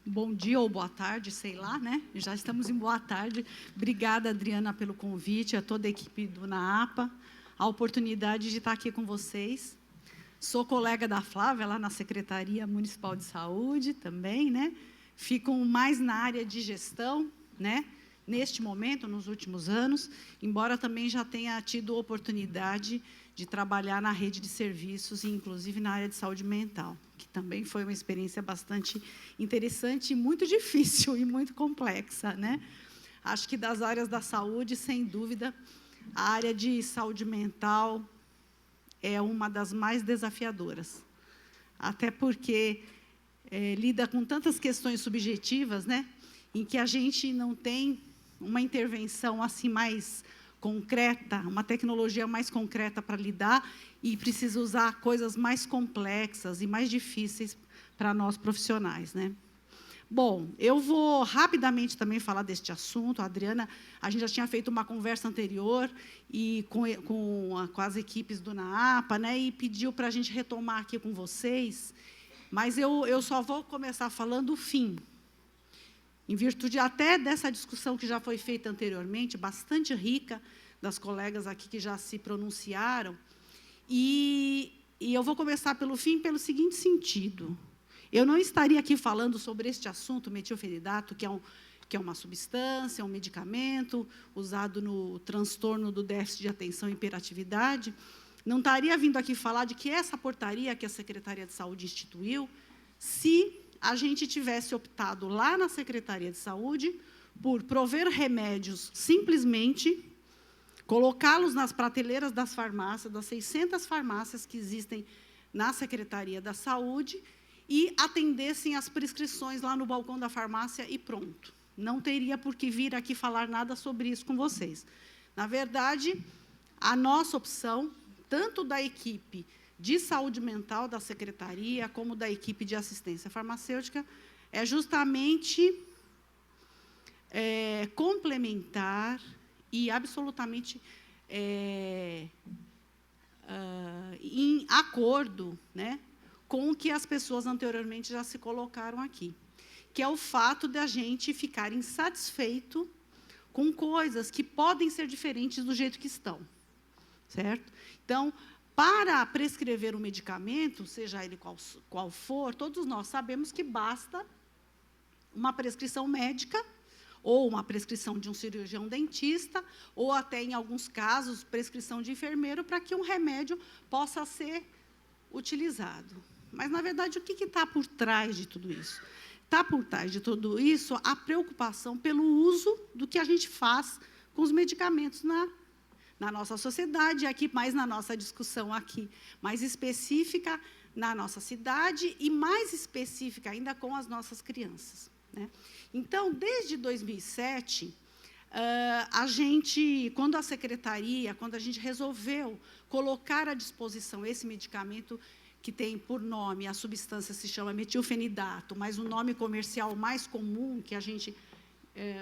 bom dia ou boa tarde, sei lá, né? Já estamos em boa tarde. Obrigada, Adriana, pelo convite, a toda a equipe do NAAPA, a oportunidade de estar aqui com vocês. Sou colega da Flávia, lá na Secretaria Municipal de Saúde também, né? Fico mais na área de gestão, né? Neste momento, nos últimos anos, embora também já tenha tido oportunidade de trabalhar na rede de serviços, e inclusive na área de saúde mental, que também foi uma experiência bastante interessante e muito difícil e muito complexa, né? Acho que das áreas da saúde, sem dúvida, a área de saúde mental é uma das mais desafiadoras, até porque lida com tantas questões subjetivas, né? Em que a gente não tem uma intervenção assim mais concreta, uma tecnologia mais concreta para lidar e precisa usar coisas mais complexas e mais difíceis para nós profissionais, né? Bom, eu vou rapidamente também falar deste assunto. A Adriana, a gente já tinha feito uma conversa anterior e com as equipes do NAAPA, né, e pediu para a gente retomar aqui com vocês, mas eu só vou começar falando o fim, em virtude até dessa discussão que já foi feita anteriormente, bastante rica, das colegas aqui que já se pronunciaram, e eu vou começar pelo fim, pelo seguinte sentido. Eu não estaria aqui falando sobre este assunto, metilfenidato, que é uma substância, um medicamento, usado no transtorno do déficit de atenção e hiperatividade. Não estaria vindo aqui falar de que essa portaria que a Secretaria de Saúde instituiu, se a gente tivesse optado lá na Secretaria de Saúde por prover remédios simplesmente, colocá-los nas prateleiras das farmácias, das 600 farmácias que existem na Secretaria da Saúde, e atendessem as prescrições lá no balcão da farmácia e pronto. Não teria por que vir aqui falar nada sobre isso com vocês. Na verdade, a nossa opção, tanto da equipe de saúde mental da Secretaria, como da equipe de assistência farmacêutica, é justamente complementar e absolutamente em acordo, né, com o que as pessoas anteriormente já se colocaram aqui, que é o fato de a gente ficar insatisfeito com coisas que podem ser diferentes do jeito que estão, certo? Então, para prescrever um medicamento, seja ele qual for, todos nós sabemos que basta uma prescrição médica, ou uma prescrição de um cirurgião dentista, ou até, em alguns casos, prescrição de enfermeiro, para que um remédio possa ser utilizado. Mas, na verdade, o que está por trás de tudo isso? Está por trás de tudo isso a preocupação pelo uso do que a gente faz com os medicamentos na nossa sociedade, aqui mais na nossa discussão aqui, mais específica na nossa cidade e mais específica ainda com as nossas crianças, né? Então, desde 2007, a gente, quando a Secretaria, quando a gente resolveu colocar à disposição esse medicamento, que tem por nome, a substância se chama metilfenidato, mas o nome comercial mais comum que a gente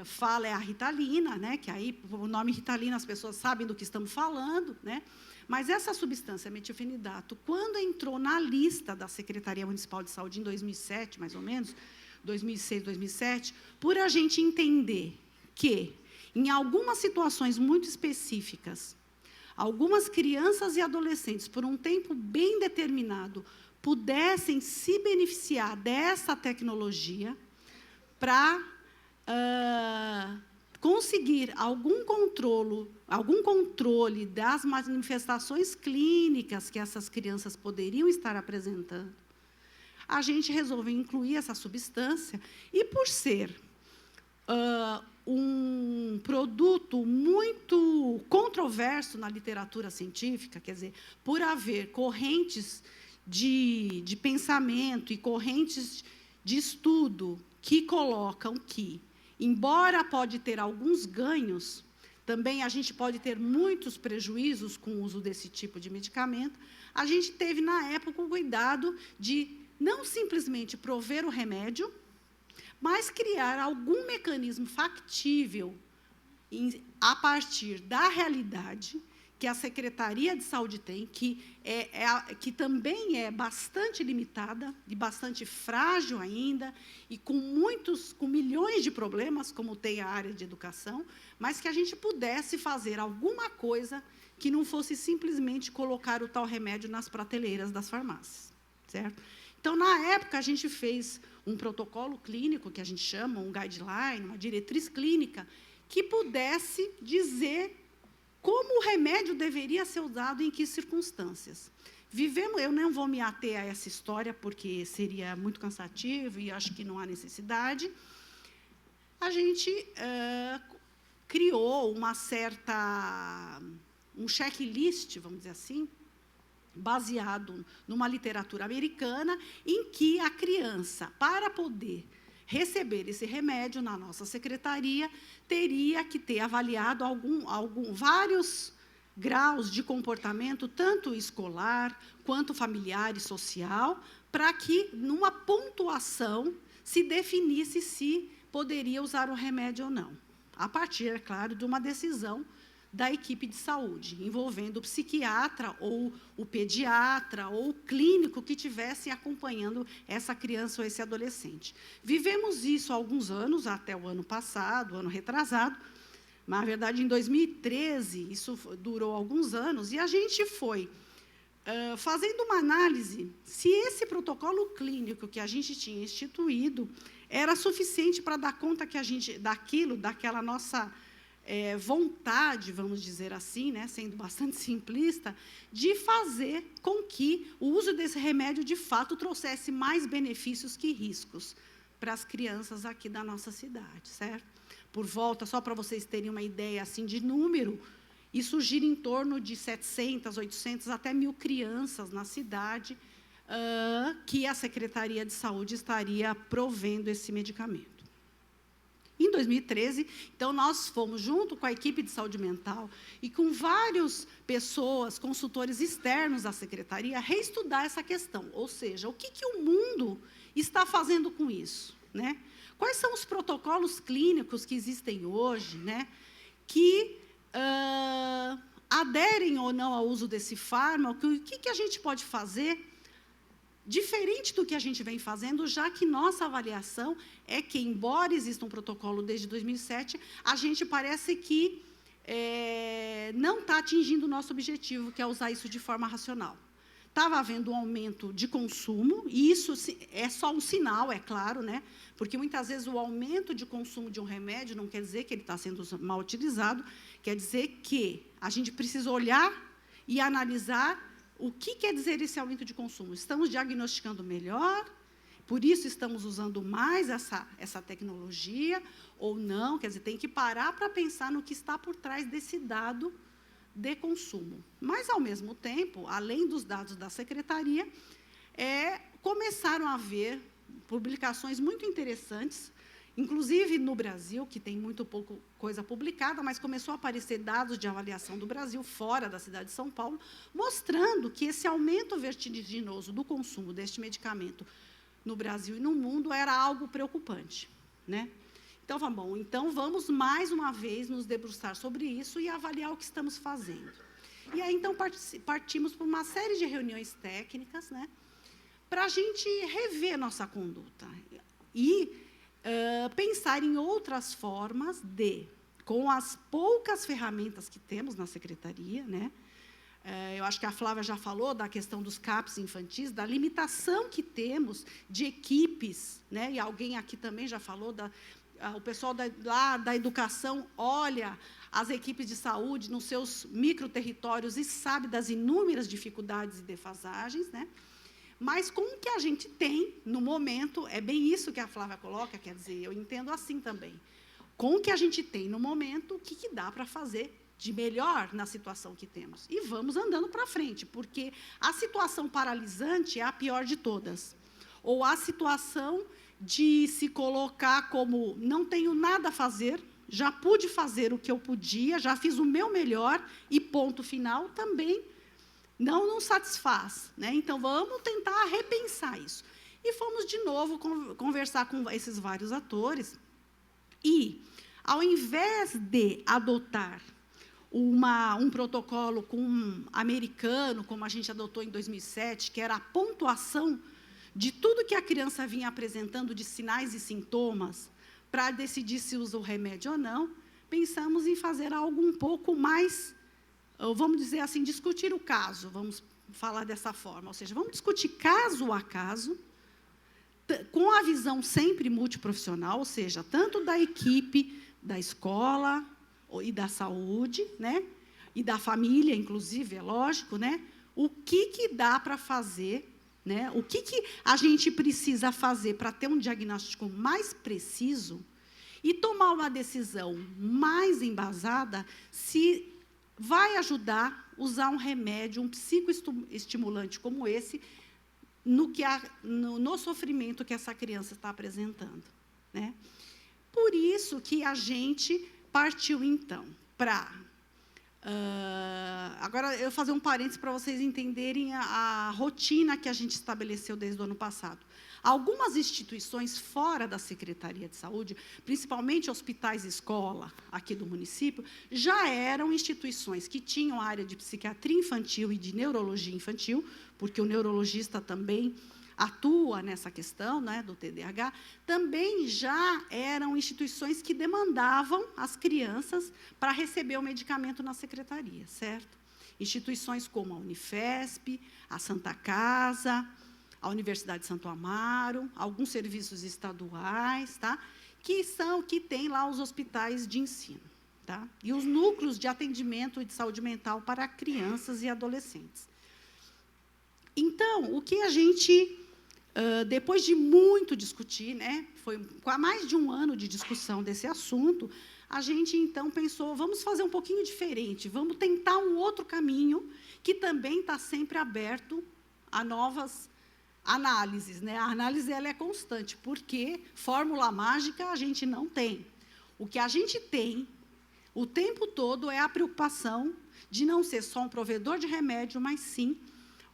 fala é a Ritalina, né? Que aí, o nome Ritalina, as pessoas sabem do que estamos falando, né? Mas essa substância, metilfenidato, quando entrou na lista da Secretaria Municipal de Saúde em 2007, mais ou menos, 2006, 2007, por a gente entender que, em algumas situações muito específicas, algumas crianças e adolescentes, por um tempo bem determinado, pudessem se beneficiar dessa tecnologia para conseguir algum controle das manifestações clínicas que essas crianças poderiam estar apresentando, a gente resolveu incluir essa substância, e por ser um produto muito controverso na literatura científica, quer dizer, por haver correntes de pensamento e correntes de estudo que colocam que, embora pode ter alguns ganhos, também a gente pode ter muitos prejuízos com o uso desse tipo de medicamento, a gente teve, na época, o cuidado de não simplesmente prover o remédio, mas criar algum mecanismo factível a partir da realidade que a Secretaria de Saúde tem, que também é bastante limitada e bastante frágil ainda, e com milhões de problemas, como tem a área de educação, mas que a gente pudesse fazer alguma coisa que não fosse simplesmente colocar o tal remédio nas prateleiras das farmácias, certo? Então, na época, a gente fez um protocolo clínico, que a gente chama, um guideline, uma diretriz clínica, que pudesse dizer como o remédio deveria ser usado e em que circunstâncias. Eu não vou me ater a essa história, porque seria muito cansativo e acho que não há necessidade. A gente criou um checklist, vamos dizer assim, baseado numa literatura americana, em que a criança, para poder receber esse remédio na nossa secretaria, teria que ter avaliado vários graus de comportamento, tanto escolar, quanto familiar e social, para que, numa pontuação, se definisse se poderia usar o remédio ou não. A partir, é claro, de uma decisão da equipe de saúde, envolvendo o psiquiatra, ou o pediatra, ou o clínico que estivesse acompanhando essa criança ou esse adolescente. Vivemos isso há alguns anos, até o ano passado, ano retrasado, mas, na verdade, em 2013, isso durou alguns anos, e a gente foi fazendo uma análise se esse protocolo clínico que a gente tinha instituído era suficiente para dar conta daquela nossa vontade, vamos dizer assim, né, sendo bastante simplista, de fazer com que o uso desse remédio, de fato, trouxesse mais benefícios que riscos para as crianças aqui da nossa cidade, certo? Por volta, só para vocês terem uma ideia assim, de número, isso gira em torno de 700, 800, até 1.000 crianças na cidade que a Secretaria de Saúde estaria provendo esse medicamento. Em 2013, então, nós fomos, junto com a equipe de saúde mental e com várias pessoas, consultores externos à secretaria, reestudar essa questão. Ou seja, o que o mundo está fazendo com isso, né? Quais são os protocolos clínicos que existem hoje, né, que aderem ou não ao uso desse fármaco? O que a gente pode fazer diferente do que a gente vem fazendo, já que nossa avaliação é que, embora exista um protocolo desde 2007, a gente parece que não está atingindo o nosso objetivo, que é usar isso de forma racional. Estava havendo um aumento de consumo, e isso é só um sinal, é claro, né? Porque, muitas vezes, o aumento de consumo de um remédio não quer dizer que ele está sendo mal utilizado, quer dizer que a gente precisa olhar e analisar o que quer dizer esse aumento de consumo? Estamos diagnosticando melhor? Por isso estamos usando mais essa tecnologia ou não? Quer dizer, tem que parar para pensar no que está por trás desse dado de consumo. Mas, ao mesmo tempo, além dos dados da secretaria, começaram a haver publicações muito interessantes, inclusive no Brasil, que tem muito pouco coisa publicada, mas começou a aparecer dados de avaliação do Brasil, fora da cidade de São Paulo, mostrando que esse aumento vertiginoso do consumo deste medicamento no Brasil e no mundo era algo preocupante, né? Então, vamos mais uma vez nos debruçar sobre isso e avaliar o que estamos fazendo. E aí, então, partimos para uma série de reuniões técnicas, né, para a gente rever nossa conduta e pensar em outras formas com as poucas ferramentas que temos na secretaria, né? Eu acho que a Flávia já falou da questão dos CAPs infantis, da limitação que temos de equipes, né? E alguém aqui também já falou, o pessoal lá da educação olha as equipes de saúde nos seus microterritórios e sabe das inúmeras dificuldades e defasagens, né? Mas com o que a gente tem no momento, é bem isso que a Flávia coloca, quer dizer, eu entendo assim também. Com o que a gente tem no momento, o que dá para fazer de melhor na situação que temos? E vamos andando para frente, porque a situação paralisante é a pior de todas. Ou a situação de se colocar como não tenho nada a fazer, já pude fazer o que eu podia, já fiz o meu melhor e ponto final, também não satisfaz, né? Então, vamos tentar repensar isso. E fomos, de novo, conversar com esses vários atores e, ao invés de adotar um protocolo americano, como a gente adotou em 2007, que era a pontuação de tudo que a criança vinha apresentando de sinais e sintomas, para decidir se usa o remédio ou não, pensamos em fazer algo um pouco mais, vamos dizer assim, discutir o caso, vamos falar dessa forma, ou seja, vamos discutir caso a caso, com a visão sempre multiprofissional, ou seja, tanto da equipe da escola e da saúde, né, e da família, inclusive, é lógico, né, o que dá para fazer, né, o que a gente precisa fazer para ter um diagnóstico mais preciso e tomar uma decisão mais embasada se vai ajudar usar um remédio, um psicoestimulante como esse, no sofrimento que essa criança está apresentando, né? Por isso que a gente partiu, então, para... agora, eu vou fazer um parênteses para vocês entenderem a rotina que a gente estabeleceu desde o ano passado. Algumas instituições fora da Secretaria de Saúde, principalmente hospitais e escola aqui do município, já eram instituições que tinham a área de psiquiatria infantil e de neurologia infantil, porque o neurologista também atua nessa questão, né, do TDAH, também já eram instituições que demandavam as crianças para receber o medicamento na secretaria, certo? Instituições como a Unifesp, a Santa Casa, a Universidade de Santo Amaro, alguns serviços estaduais, tá? que tem lá os hospitais de ensino, tá? E os núcleos de atendimento de saúde mental para crianças e adolescentes. Então, o que a gente, depois de muito discutir, né, foi mais de um ano de discussão desse assunto, a gente, então, pensou, vamos fazer um pouquinho diferente, vamos tentar um outro caminho, que também está sempre aberto a novas análises, né? A análise ela é constante, porque fórmula mágica a gente não tem. O que a gente tem o tempo todo é a preocupação de não ser só um provedor de remédio, mas sim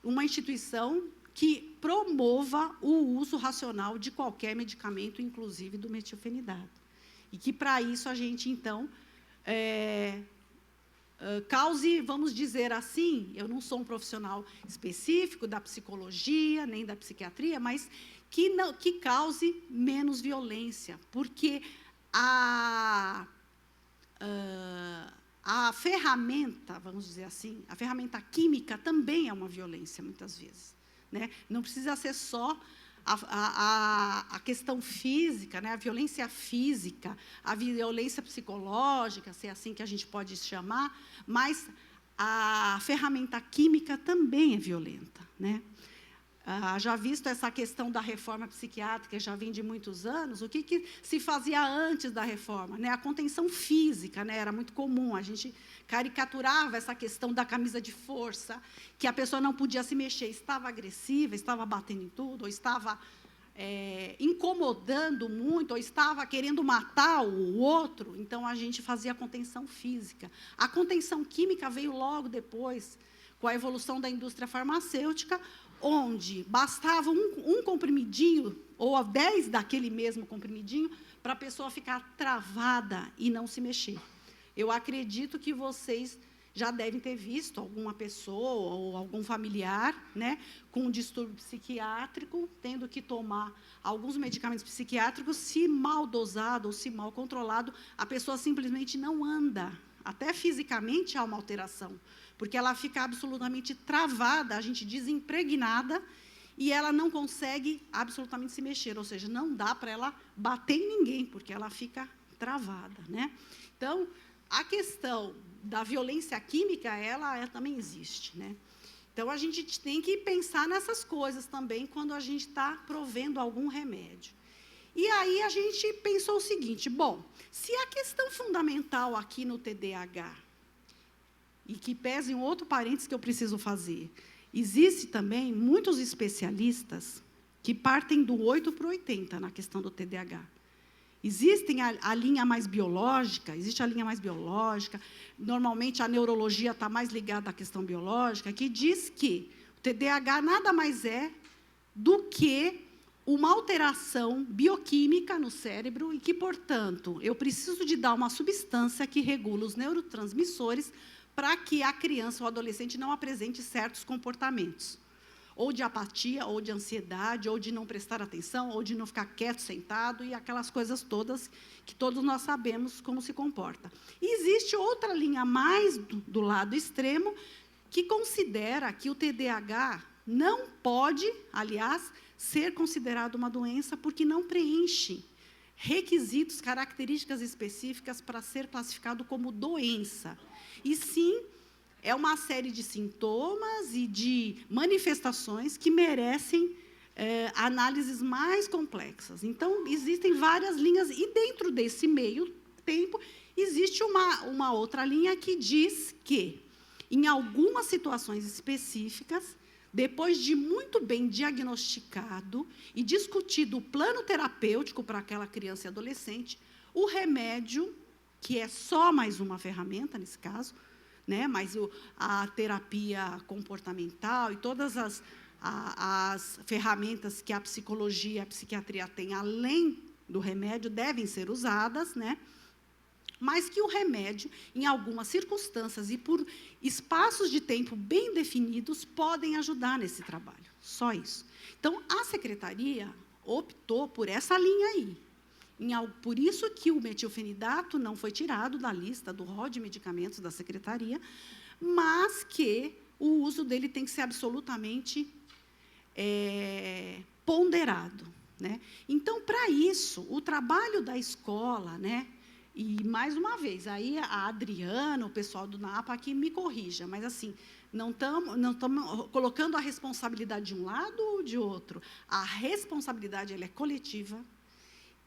uma instituição que promova o uso racional de qualquer medicamento, inclusive do metilfenidato. E que, para isso, a gente, então, cause, vamos dizer assim, eu não sou um profissional específico da psicologia, nem da psiquiatria, mas que cause menos violência, porque a ferramenta, vamos dizer assim, a ferramenta química também é uma violência, muitas vezes, né? Não precisa ser só a questão física, né? A violência física, a violência psicológica, se é assim que a gente pode chamar, mas a ferramenta química também é violenta, né? Já visto essa questão da reforma psiquiátrica, já vem de muitos anos, o que se fazia antes da reforma? Né? A contenção física, né? Era muito comum, a gente caricaturava essa questão da camisa de força, que a pessoa não podia se mexer, estava agressiva, estava batendo em tudo, ou estava incomodando muito, ou estava querendo matar o outro, então a gente fazia a contenção física. A contenção química veio logo depois, com a evolução da indústria farmacêutica, onde bastava um comprimidinho, ou 10 daquele mesmo comprimidinho, para a pessoa ficar travada e não se mexer. Eu acredito que vocês já devem ter visto alguma pessoa ou algum familiar, né, com um distúrbio psiquiátrico, tendo que tomar alguns medicamentos psiquiátricos, se mal dosado ou se mal controlado, a pessoa simplesmente não anda. Até fisicamente há uma alteração, porque ela fica absolutamente travada, a gente desimpregnada, e ela não consegue absolutamente se mexer, ou seja, não dá para ela bater em ninguém, porque ela fica travada, né? Então, a questão da violência química, ela também existe, né? Então, a gente tem que pensar nessas coisas também, quando a gente está provendo algum remédio. E aí, a gente pensou o seguinte, bom, se a questão fundamental aqui no TDAH, e que pese um outro parênteses que eu preciso fazer, existe também muitos especialistas que partem do 8 para o 80 na questão do TDAH. Existe a linha mais biológica, normalmente a neurologia está mais ligada à questão biológica, que diz que o TDAH nada mais é do que uma alteração bioquímica no cérebro e que, portanto, eu preciso de dar uma substância que regula os neurotransmissores para que a criança ou adolescente não apresente certos comportamentos, ou de apatia, ou de ansiedade, ou de não prestar atenção, ou de não ficar quieto, sentado, e aquelas coisas todas que todos nós sabemos como se comporta. E existe outra linha mais do lado extremo, que considera que o TDAH não pode, aliás, ser considerado uma doença porque não preenche requisitos, características específicas para ser classificado como doença. E sim, é uma série de sintomas e de manifestações que merecem análises mais complexas. Então, existem várias linhas, e dentro desse meio tempo, existe uma outra linha que diz que, em algumas situações específicas, depois de muito bem diagnosticado e discutido o plano terapêutico para aquela criança e adolescente, o remédio, que é só mais uma ferramenta nesse caso, né, mas a terapia comportamental e todas as ferramentas que a psicologia e a psiquiatria têm, além do remédio, devem ser usadas, né, mas que o remédio, em algumas circunstâncias e por espaços de tempo bem definidos, podem ajudar nesse trabalho. Só isso. Então, a secretaria optou por essa linha aí. Por isso que o metilfenidato não foi tirado da lista do rol de medicamentos da secretaria, mas que o uso dele tem que ser absolutamente ponderado, né? Então, para isso, o trabalho da escola, né? E, mais uma vez, aí a Adriana, o pessoal do NAPA aqui me corrija, mas, assim, não estamos colocando a responsabilidade de um lado ou de outro. A responsabilidade ela é coletiva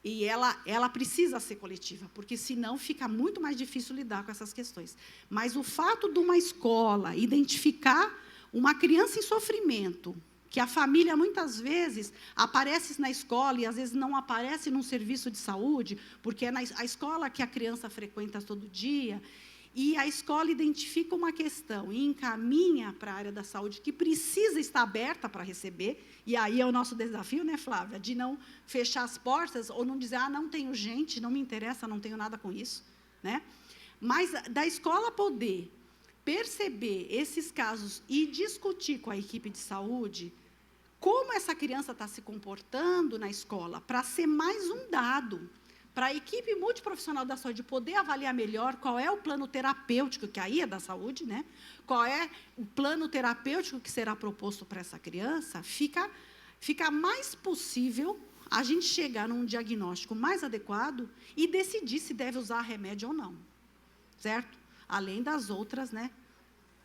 e ela precisa ser coletiva, porque, senão, fica muito mais difícil lidar com essas questões. Mas o fato de uma escola identificar uma criança em sofrimento, que a família, muitas vezes, aparece na escola e, às vezes, não aparece num serviço de saúde, porque é a escola que a criança frequenta todo dia, e a escola identifica uma questão e encaminha para a área da saúde, que precisa estar aberta para receber, e aí é o nosso desafio, né, Flávia, de não fechar as portas, ou não dizer, não tenho gente, não me interessa, não tenho nada com isso, né? Mas da escola poder perceber esses casos e discutir com a equipe de saúde como essa criança está se comportando na escola, para ser mais um dado, para a equipe multiprofissional da saúde poder avaliar melhor qual é o plano terapêutico, que aí é da saúde, né? Qual é o plano terapêutico que será proposto para essa criança, fica mais possível a gente chegar num diagnóstico mais adequado e decidir se deve usar remédio ou não, certo? Além das outras, né?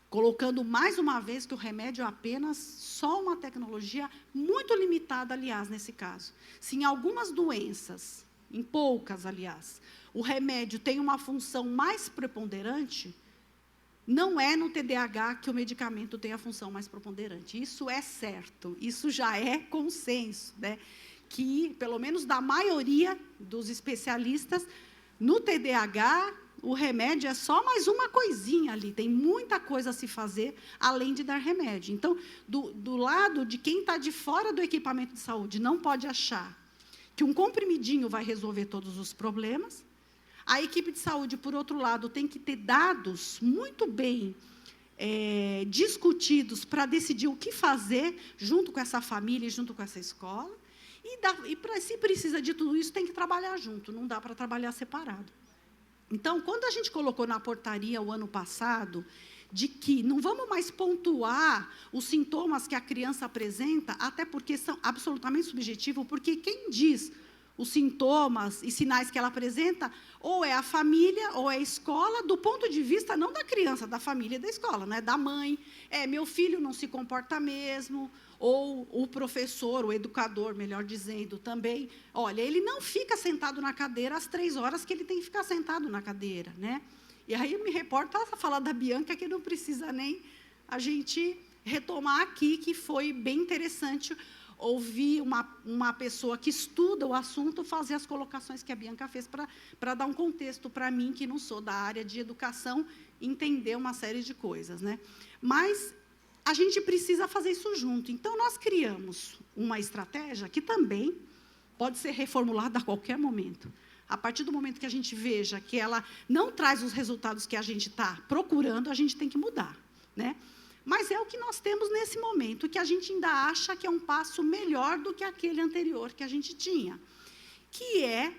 Colocando mais uma vez que o remédio é apenas só uma tecnologia muito limitada, aliás, nesse caso. Se em algumas doenças, em poucas, aliás, o remédio tem uma função mais preponderante, não é no TDAH que o medicamento tem a função mais preponderante. Isso é certo, isso já é consenso, né? Que, pelo menos da maioria dos especialistas, no TDAH, o remédio é só mais uma coisinha ali, tem muita coisa a se fazer, além de dar remédio. Então, do lado de quem está de fora do equipamento de saúde, não pode achar que um comprimidinho vai resolver todos os problemas. A equipe de saúde, por outro lado, tem que ter dados muito bem discutidos para decidir o que fazer junto com essa família e junto com essa escola. Se precisa de tudo isso, tem que trabalhar junto, não dá para trabalhar separado. Então, quando a gente colocou na portaria o ano passado, de que não vamos mais pontuar os sintomas que a criança apresenta, até porque são absolutamente subjetivos, porque quem diz os sintomas e sinais que ela apresenta, ou é a família, ou é a escola, do ponto de vista não da criança, da família e da escola, né? Da mãe, meu filho não se comporta mesmo, ou o professor, o educador, melhor dizendo, também, olha, ele não fica sentado na cadeira às 3 horas que ele tem que ficar sentado na cadeira, né? E aí eu me reporto a falar da Bianca, que não precisa nem a gente retomar aqui, que foi bem interessante ouvir uma pessoa que estuda o assunto fazer as colocações que a Bianca fez para dar um contexto para mim, que não sou da área de educação, entender uma série de coisas, né? Mas a gente precisa fazer isso junto. Então, nós criamos uma estratégia que também pode ser reformulada a qualquer momento. A partir do momento que a gente veja que ela não traz os resultados que a gente está procurando, a gente tem que mudar, né? Mas é o que nós temos nesse momento, que a gente ainda acha que é um passo melhor do que aquele anterior que a gente tinha, que é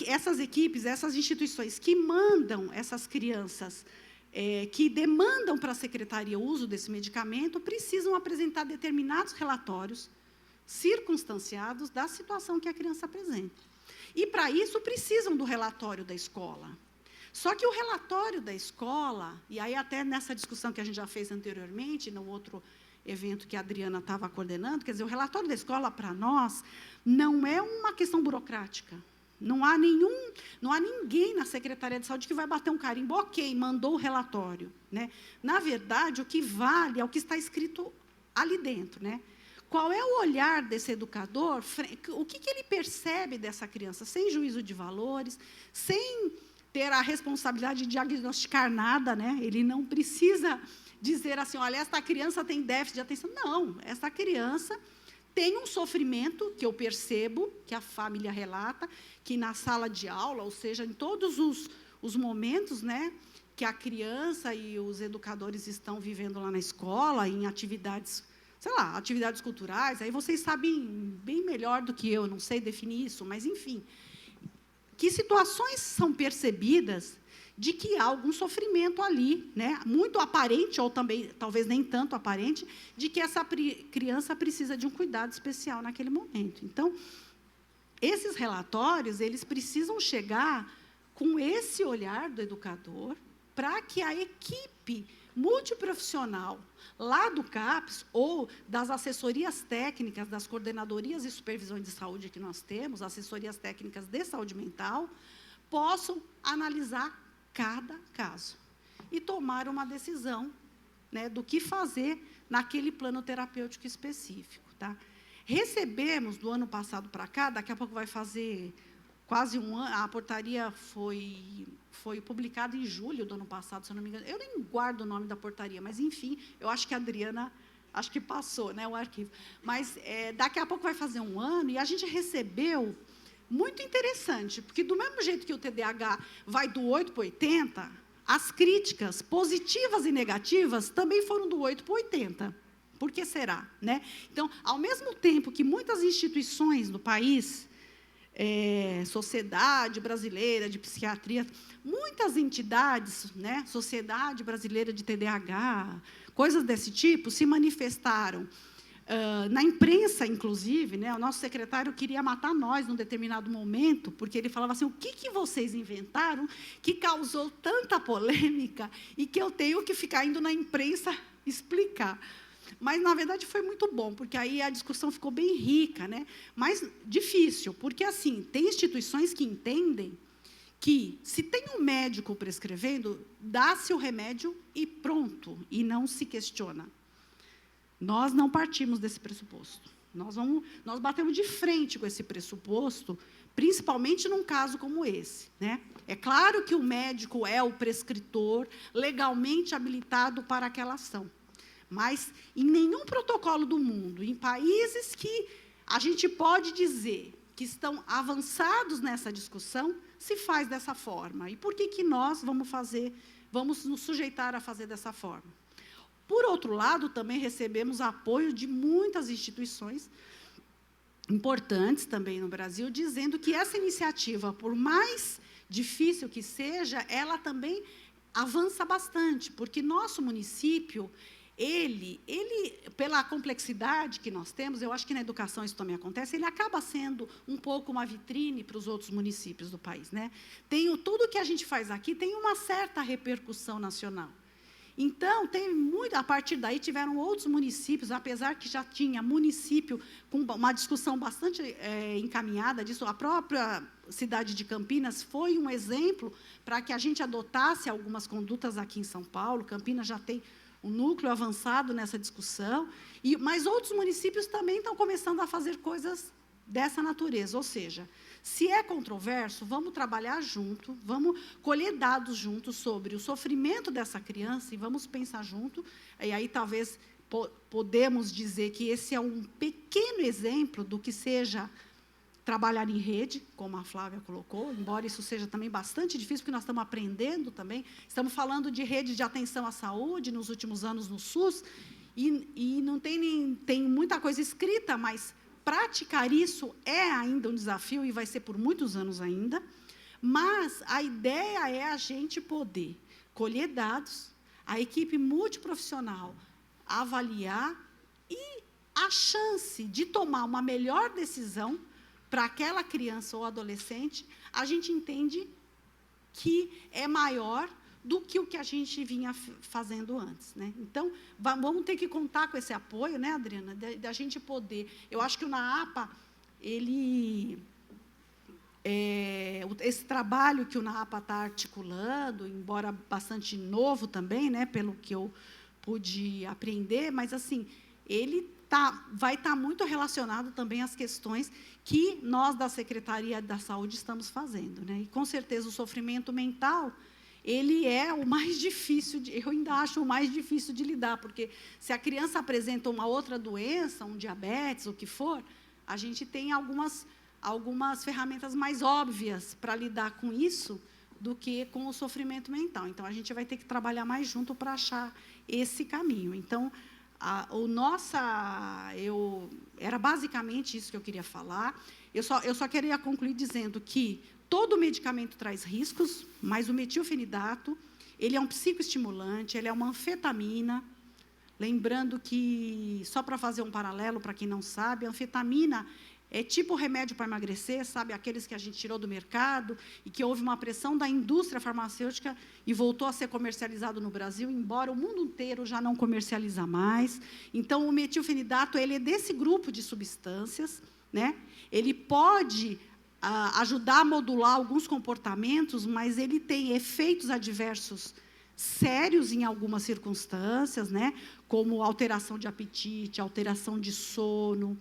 essas equipes, essas instituições que mandam essas crianças, que demandam para a secretaria o uso desse medicamento, precisam apresentar determinados relatórios circunstanciados da situação que a criança apresenta. E, para isso, precisam do relatório da escola. Só que o relatório da escola, e aí até nessa discussão que a gente já fez anteriormente, no outro evento que a Adriana estava coordenando, quer dizer, o relatório da escola, para nós, não é uma questão burocrática. Não há ninguém na Secretaria de Saúde que vai bater um carimbo, ok, mandou o relatório, né? Na verdade, o que vale é o que está escrito ali dentro, né? Qual é o olhar desse educador, o que ele percebe dessa criança, sem juízo de valores, sem ter a responsabilidade de diagnosticar nada, né? Ele não precisa dizer assim, olha, esta criança tem déficit de atenção. Não, esta criança tem um sofrimento, que eu percebo, que a família relata, que na sala de aula, ou seja, em todos os momentos, né, que a criança e os educadores estão vivendo lá na escola, em atividades, sei lá, atividades culturais, aí vocês sabem bem melhor do que eu não sei definir isso, mas, enfim, que situações são percebidas de que há algum sofrimento ali, né, muito aparente, ou também, talvez nem tanto aparente, de que essa criança precisa de um cuidado especial naquele momento. Então, esses relatórios, eles precisam chegar com esse olhar do educador, para que a equipe multiprofissional lá do CAPES, ou das assessorias técnicas, das coordenadorias e supervisões de saúde que nós temos, assessorias técnicas de saúde mental, possam analisar cada caso e tomar uma decisão, né, do que fazer naquele plano terapêutico específico, tá? Recebemos, do ano passado para cá, daqui a pouco vai fazer quase um ano, a portaria foi publicada em julho do ano passado, se eu não me engano. Eu nem guardo o nome da portaria, mas, enfim, eu acho que a Adriana, acho que passou, né, o arquivo. Mas daqui a pouco vai fazer um ano, e a gente recebeu, muito interessante, porque do mesmo jeito que o TDAH vai do 8 para 80, as críticas positivas e negativas também foram do 8 para 80. Por que será, né? Então, ao mesmo tempo que muitas instituições do país, Sociedade Brasileira de Psiquiatria, muitas entidades, né, Sociedade Brasileira de TDAH, coisas desse tipo, se manifestaram na imprensa, inclusive, né, o nosso secretário queria matar nós num determinado momento, porque ele falava assim, o que vocês inventaram que causou tanta polêmica e que eu tenho que ficar indo na imprensa explicar. Mas, na verdade, foi muito bom, porque aí a discussão ficou bem rica, né? Mas difícil, porque, assim, tem instituições que entendem que, se tem um médico prescrevendo, dá-se o remédio e pronto, e não se questiona. Nós não partimos desse pressuposto. Nós batemos de frente com esse pressuposto, principalmente num caso como esse, né? É claro que o médico é o prescritor legalmente habilitado para aquela ação. Mas, em nenhum protocolo do mundo, em países que a gente pode dizer que estão avançados nessa discussão, se faz dessa forma. E por que nós vamos nos sujeitar a fazer dessa forma? Por outro lado, também recebemos apoio de muitas instituições importantes também no Brasil, dizendo que essa iniciativa, por mais difícil que seja, ela também avança bastante, porque nosso município, ele, pela complexidade que nós temos, eu acho que na educação isso também acontece, ele acaba sendo um pouco uma vitrine para os outros municípios do país, né? Tudo que a gente faz aqui tem uma certa repercussão nacional. Então, a partir daí, tiveram outros municípios, apesar que já tinha município com uma discussão bastante encaminhada disso, a própria cidade de Campinas foi um exemplo para que a gente adotasse algumas condutas aqui em São Paulo. Campinas já tem um núcleo avançado nessa discussão, mas outros municípios também estão começando a fazer coisas dessa natureza, ou seja, se é controverso, vamos trabalhar junto, vamos colher dados juntos sobre o sofrimento dessa criança e vamos pensar junto, e aí talvez podemos dizer que esse é um pequeno exemplo do que seja trabalhar em rede, como a Flávia colocou, embora isso seja também bastante difícil, porque nós estamos aprendendo também, estamos falando de rede de atenção à saúde nos últimos anos no SUS, e não tem muita coisa escrita, mas praticar isso é ainda um desafio e vai ser por muitos anos ainda, mas a ideia é a gente poder colher dados, a equipe multiprofissional avaliar e a chance de tomar uma melhor decisão para aquela criança ou adolescente, a gente entende que é maior do que o que a gente vinha fazendo antes, né? Então, vamos ter que contar com esse apoio, né, Adriana, da gente poder. Eu acho que o NAAPA, esse trabalho que o NAAPA está articulando, embora bastante novo também, né, pelo que eu pude aprender, mas, assim, ele vai estar muito relacionado também às questões que nós, da Secretaria da Saúde, estamos fazendo, né? E, com certeza, o sofrimento mental, ele é o mais difícil, eu ainda acho o mais difícil de lidar, porque se a criança apresenta uma outra doença, um diabetes, o que for, a gente tem algumas ferramentas mais óbvias para lidar com isso do que com o sofrimento mental. Então, a gente vai ter que trabalhar mais junto para achar esse caminho. Então, era basicamente isso que eu queria falar. Eu só queria concluir dizendo que todo medicamento traz riscos, mas o metilfenidato, ele é um psicoestimulante, ele é uma anfetamina. Lembrando que, só para fazer um paralelo, para quem não sabe, a anfetamina é tipo remédio para emagrecer, sabe? Aqueles que a gente tirou do mercado e que houve uma pressão da indústria farmacêutica e voltou a ser comercializado no Brasil, embora o mundo inteiro já não comercializa mais. Então, o metilfenidato, ele é desse grupo de substâncias, né? Ele pode ajudar a modular alguns comportamentos, mas ele tem efeitos adversos sérios em algumas circunstâncias, né? Como alteração de apetite, alteração de sono,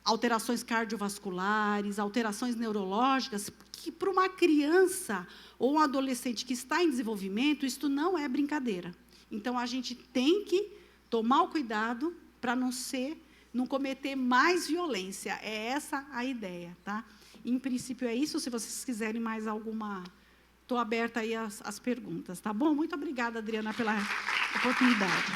alterações cardiovasculares, alterações neurológicas, que para uma criança ou um adolescente que está em desenvolvimento, isso não é brincadeira. Então, a gente tem que tomar o cuidado para não cometer mais violência. É essa a ideia, tá? Em princípio, é isso. Se vocês quiserem mais alguma, estou aberta aí às perguntas, tá bom? Muito obrigada, Adriana, pela oportunidade.